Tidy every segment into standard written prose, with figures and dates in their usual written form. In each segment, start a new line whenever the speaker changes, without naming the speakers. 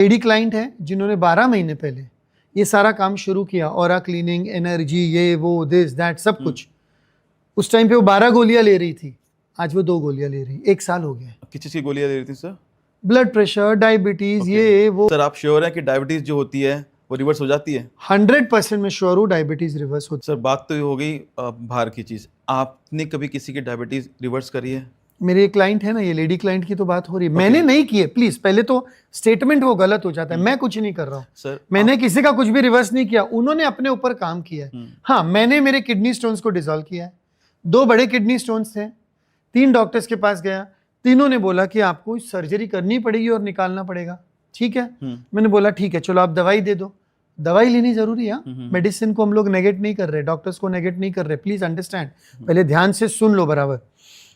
Lady client है जिन्होंने 12 महीने पहले ये सारा काम शुरू किया, ऑरा क्लीनिंग, एनर्जी, ये वो, दिस दैट सब कुछ। उस टाइम पे वो 12 गोलियां ले रही थी, आज वो 2 गोलियां ले रही। 1 साल हो गया।
किस चीज़ की गोलियां ले रही थी सर?
ब्लड प्रेशर, डायबिटीज, ये वो।
सर आप श्योर हैं कि डायबिटीज जो होती है वो रिवर्स हो जाती है?
100% में श्योर हूँ डायबिटीज रिवर्स होती
सर बात तो ये हो गई बाहर की चीज़, आपने कभी किसी की डायबिटीज रिवर्स करी है?
मेरी एक क्लाइंट है ना, ये लेडी क्लाइंट की तो बात हो रही है। मैंने नहीं की है, प्लीज पहले तो स्टेटमेंट वो गलत हो जाता है। मैं कुछ नहीं कर रहा हूँ
सर,
मैंने किसी का कुछ भी रिवर्स नहीं किया, उन्होंने अपने ऊपर काम किया है। हाँ, मैंने मेरे किडनी स्टोन्स को डिसॉल्व किया है। 2 बड़े किडनी स्टोन्स थे, 3 डॉक्टर्स के पास गया, तीनों ने बोला कि आपको सर्जरी करनी पड़ेगी और निकालना पड़ेगा। ठीक है, मैंने बोला ठीक है चलो आप दवाई दे दो। दवाई लेनी जरूरी है, मेडिसिन को हम लोग नेगेट नहीं कर रहे, डॉक्टर्स को नेगेट नहीं कर रहे, प्लीज अंडरस्टैंड। पहले ध्यान से सुन लो बराबर।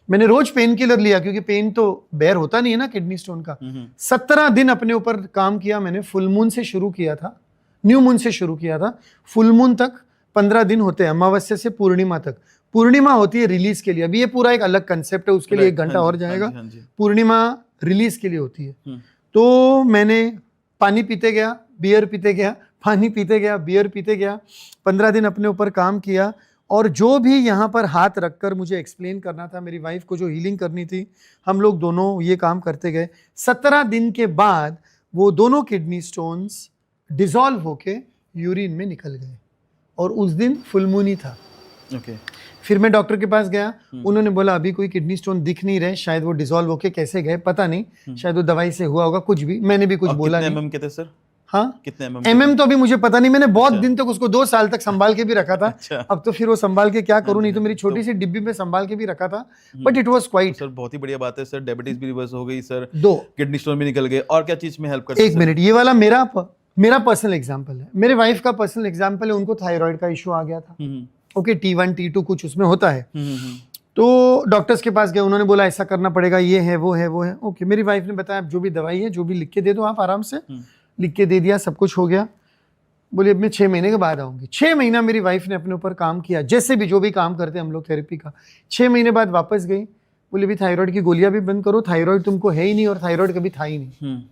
मैंने रोज पेन किलर लिया क्योंकि पेन तो बेयर होता नहीं है ना किडनी स्टोन का। 17 दिन अपने ऊपर काम किया मैंने। फुल मून से शुरू किया था, न्यू मून से शुरू किया था, फुल मून तक 15 दिन होते हैं, अमावस्या से पूर्णिमा तक। पूर्णिमा होती है रिलीज के लिए, अभी ये पूरा एक अलग कंसेप्ट है, उसके लिए 1 घंटा और जाएगा। पूर्णिमा रिलीज के लिए होती है। तो मैंने पानी पीते गया, बियर पीते गया, पानी पीते गया, बियर पीते गया। 15 दिन अपने ऊपर काम किया और जो भी यहाँ पर हाथ रखकर मुझे एक्सप्लेन करना था, मेरी वाइफ को जो हीलिंग करनी थी, हम लोग दोनों ये काम करते गए। 17 दिन के बाद वो दोनों किडनी स्टोन्स डिसॉल्व होके यूरिन में निकल गए और उस दिन फुल मून ही था। फिर मैं डॉक्टर के पास गया, उन्होंने बोला अभी कोई किडनी स्टोन दिख नहीं रहे, शायद वो डिसॉल्व होके कैसे गए पता नहीं, शायद वो दवाई से हुआ होगा, कुछ भी। मैंने भी कुछ बोला नहीं।
mm कहते सर?
हाँ,
कितने
mm तो अभी मुझे पता नहीं, मैंने बहुत दिन तक उसको 2 साल तक संभाल के भी रखा था। अब तो फिर वो संभाल के क्या करूं, नहीं तो मेरी छोटी सी डिब्बी में संभाल के भी रखा था, but it was quite.
Sir बहुत ही बढ़िया बात है सर, डायबिटीज भी रिवर्स हो गई सर,
2
किडनी स्टोन भी निकल गए, और क्या चीज में हेल्प कर सकते हैं?
1 मिनट, ये वाला मेरा पर्सनल एग्जांपल है, मेरे वाइफ का पर्सनल एग्जांपल है। उनको थायराइड का इशू आ गया था, ओके, T1 T2 कुछ उसमें होता है। तो डॉक्टर्स के पास गए, उन्होंने बोला ऐसा करना पड़ेगा, ये है वो है वो है। ओके, मेरी वाइफ ने बताया जो भी दवाई है जो भी लिख के दे दो आप आराम से। लिख के दे दिया, सब कुछ हो गया। बोले अब मैं 6 महीने के बाद आऊंगी। 6 महीना मेरी वाइफ ने अपने ऊपर काम किया, जैसे भी जो भी काम करते हैं हम लोग थेरेपी का। 6 महीने बाद वापस गई, बोले भी थायराइड की गोलियां भी बंद करो, थायराइड तुमको है ही नहीं और थायराइड कभी था ही नहीं।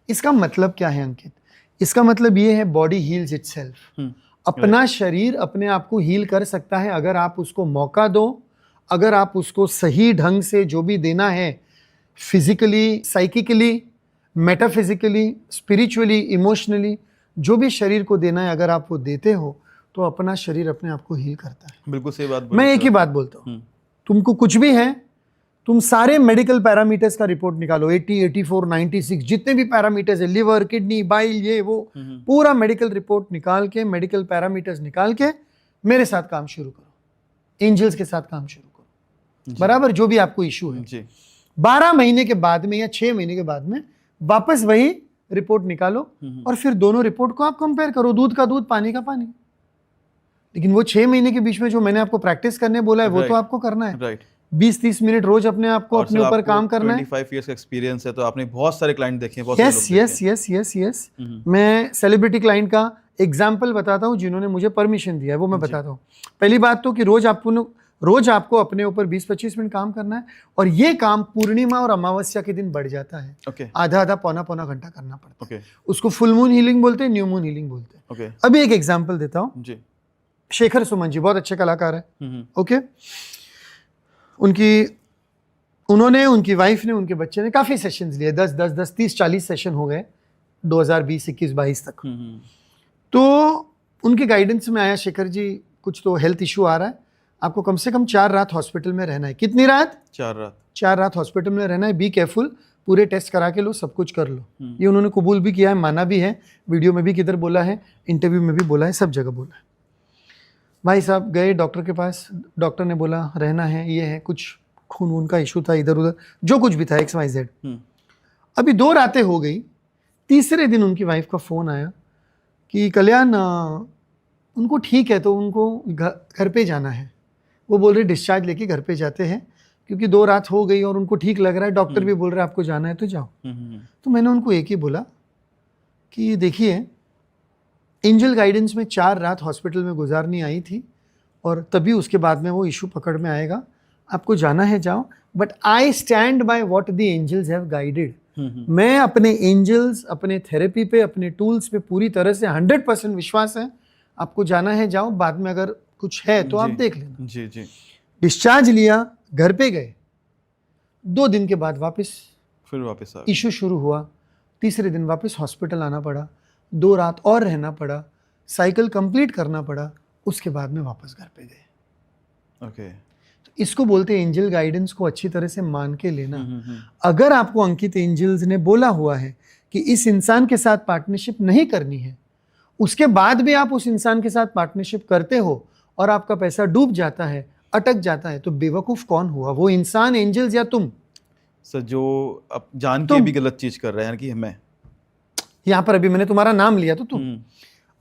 इसका मतलब क्या है अंकित? इसका मतलब ये है बॉडी हील्स इटसेल्फ। अपना शरीर अपने आप को हील कर सकता है अगर आप उसको मौका दो, अगर आप उसको सही ढंग से जो भी देना है, physically, psychically, metaphysically, spiritually, emotionally, जो भी शरीर को देना है अगर आप वो देते हो तो अपना शरीर अपने आप को हील करता है।
बिल्कुल सही बात।
मैं एक ही बात बोलता हूँ, तुमको कुछ भी है, तुम सारे मेडिकल पैरामीटर्स का रिपोर्ट निकालो, 80, 84, 96, जितने भी पैरामीटर्स है, लिवर, किडनी, बाइल, ये वो, पूरा मेडिकल रिपोर्ट निकाल के, मेडिकल पैरामीटर्स निकाल के मेरे साथ काम शुरू करो, एंजल्स के साथ काम शुरू करो, बराबर, जो भी आपको इशू है। 12 महीने के बाद में या 6 महीने के बाद में वापस वही रिपोर्ट निकालो और फिर दोनों रिपोर्ट को आप कंपेयर करो, दूध का दूध, पानी का पानी। लेकिन वो 6 महीने के बीच में जो मैंने आपको प्रैक्टिस करने बोला है वो तो आपको करना है। 20-30 मिनट रोज अपने आप को अपने ऊपर काम करना है।
25 इयर्स का एक्सपीरियंस है तो आपने बहुत सारे क्लाइंट देखे हैं।
यस। मैं सेलिब्रिटी क्लाइंट का एग्जाम्पल बताता हूँ जिन्होंने मुझे परमिशन दिया है, वो मैं बताता हूँ। पहली बात तो कि रोज आपको अपने ऊपर 20-25 मिनट काम करना है और ये काम पूर्णिमा और अमावस्या के दिन बढ़ जाता है। आधा पौना घंटा करना पड़ता है। उसको फुल मून हीलिंग बोलते हैं, न्यू मून हीलिंग बोलते हैं। अभी एक एग्जाम्पल देता हूँ। शेखर सुमन जी बहुत अच्छे कलाकार है, ओके। उनकी वाइफ ने, उनके बच्चे ने काफी सेशंस लिए, 10, 30, 40 सेशन हो गए 2020, 21, 22 तक। तो उनके गाइडेंस में आया, शेखर जी कुछ तो हेल्थ इशू आ रहा है, आपको कम से कम 4 रात हॉस्पिटल में रहना है। कितनी रात? 4 रात हॉस्पिटल में रहना है। बी केयरफुल, पूरे टेस्ट करा के लो, सब कुछ कर लो। ये उन्होंने कबूल भी किया है, माना भी है, वीडियो में भी किधर बोला है, इंटरव्यू में भी बोला है, सब जगह बोला है। भाई साहब गए डॉक्टर के पास, डॉक्टर ने बोला रहना है, ये है, कुछ खून वून का इशू था, इधर उधर जो कुछ भी था, XYZ। अभी 2 रातें हो गई, तीसरे दिन उनकी वाइफ का फोन आया कि कल्याण उनको ठीक है तो उनको घर पे जाना है। वो बोल रहे डिस्चार्ज लेके घर पे जाते हैं क्योंकि 2 रात हो गई और उनको ठीक लग रहा है, डॉक्टर भी बोल रहे हैं आपको जाना है तो जाओ। तो मैंने उनको एक ही बोला कि देखिए एंजल गाइडेंस में 4 रात हॉस्पिटल में गुजारनी आई थी और तभी उसके बाद में वो इशू पकड़ में आएगा, आपको जाना है जाओ, but I stand by what the angels have guided. मैं अपने एंजल्स, अपने थेरेपी पे, अपने टूल्स पे पूरी तरह से 100% विश्वास है। आपको जाना है जाओ, बाद में अगर कुछ है तो आप
जी,
देख लेना।
जी जी
डिस्चार्ज लिया, घर पे गए, 2 दिन के बाद वापस
फिर वापस आ गए।
इशू शुरू हुआ। तीसरे दिन वापस हॉस्पिटल आना पड़ा, 2 रात और रहना पड़ा, साइकिल कंप्लीट करना पड़ा, उसके बाद में वापस घर पे गए।
ओके।
तो इसको बोलते हैं एंजल गाइडेंस को अच्छी तरह से मान के लेना। अगर आपको अंकित एंजल्स ने बोला हुआ है कि इस इंसान के साथ पार्टनरशिप नहीं करनी है, उसके बाद भी आप उस इंसान के साथ पार्टनरशिप करते हो और आपका पैसा डूब जाता है, अटक जाता है, तो बेवकूफ कौन हुआ, वो इंसान, एंजल्स या तुम?
सर जो अब जान के
तुम।
भी गलत चीज कर रहे हैं कि मैं
यहां पर अभी मैंने तुम्हारा नाम लिया तो तुम।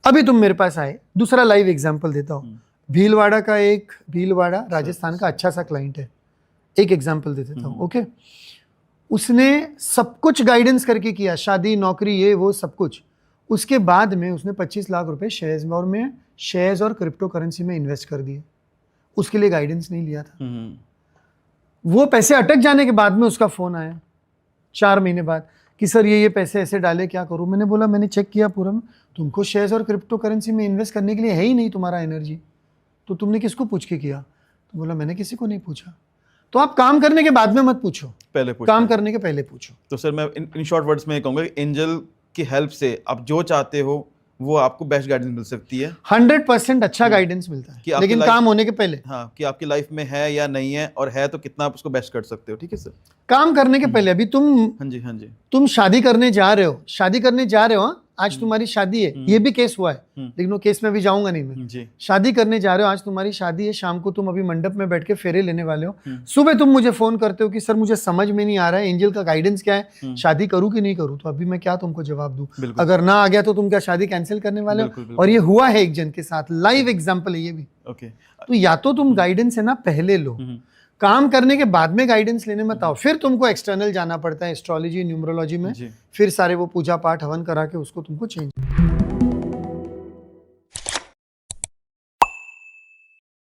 अभी तुम मेरे पास आए, दूसरा लाइव एग्जांपल देता हूं। भीलवाड़ा का एक, भीलवाड़ा राजस्थान का अच्छा सा क्लाइंट है, एक एग्जांपल दे देता हूं। ओके, उसने सब कुछ गाइडेंस करके किया, शादी, नौकरी, ये वो सब कुछ। उसके बाद में उसने 25 लाख रुपए शेयर्स और क्रिप्टो करेंसी में इन्वेस्ट कर दिए। उसके लिए गाइडेंस नहीं लिया था। वो पैसे अटक जाने के बाद में उसका फोन आया 4 महीने बाद कि सर ये पैसे ऐसे डाले, क्या करूं? मैंने बोला मैंने चेक किया पूरा, तुमको शेयर्स और क्रिप्टो करेंसी में इन्वेस्ट करने के लिए है ही नहीं तुम्हारा एनर्जी, तो तुमने किसको पूछ के किया? तो बोला मैंने किसी को नहीं पूछा। तो आप काम करने के बाद में मत पूछो,
पहले पूछना
काम
है।
करने के पहले पूछो।
तो सर मैं इन शॉर्ट वर्ड्स में ये कहूंगा कि एंजल की हेल्प से आप जो चाहते हो वो आपको बेस्ट गाइडेंस मिल सकती है।
100% अच्छा गाइडेंस मिलता
कि
है,
आपकी
लेकिन
लाइफ-
काम होने के पहले।
हाँ, कि आपकी लाइफ में है या नहीं है, और है तो कितना आप उसको बेस्ट कर सकते हो। ठीक है सर।
काम करने के पहले, अभी
हाँ जी, हाँ जी।
तुम शादी करने जा रहे हो, हाँ? आज तुम्हारी शादी है, ये भी केस हुआ है, लेकिन वो केस में भी जाऊंगा नहीं मैं।
जी
शादी करने जा रहे हो, आज तुम्हारी शादी है, शाम को तुम अभी मंडप में बैठ के फेरे लेने वाले हो, सुबह तुम मुझे फोन करते हो कि सर मुझे समझ में नहीं आ रहा है, एंजल का गाइडेंस क्या है, शादी करूं कि नहीं करूं? तो अभी मैं क्या तुमको जवाब दूं?
बिल्कुल।
अगर ना आ गया तो तुम क्या शादी कैंसिल करने वाले
बिल्कुल,
हो?
बिल्कुल।
और ये हुआ है एक जन के साथ, लाइव एग्जाम्पल है ये भी।
ओके।
तो या तो तुम गाइडेंस है ना पहले लो, काम करने के बाद में गाइडेंस लेने मत आओ। फिर तुमको एक्सटर्नल जाना पड़ता है, एस्ट्रोलॉजी, न्यूमरोलॉजी में,
जी।
फिर सारे वो पूजा पाठ हवन करा के उसको तुमको चेंज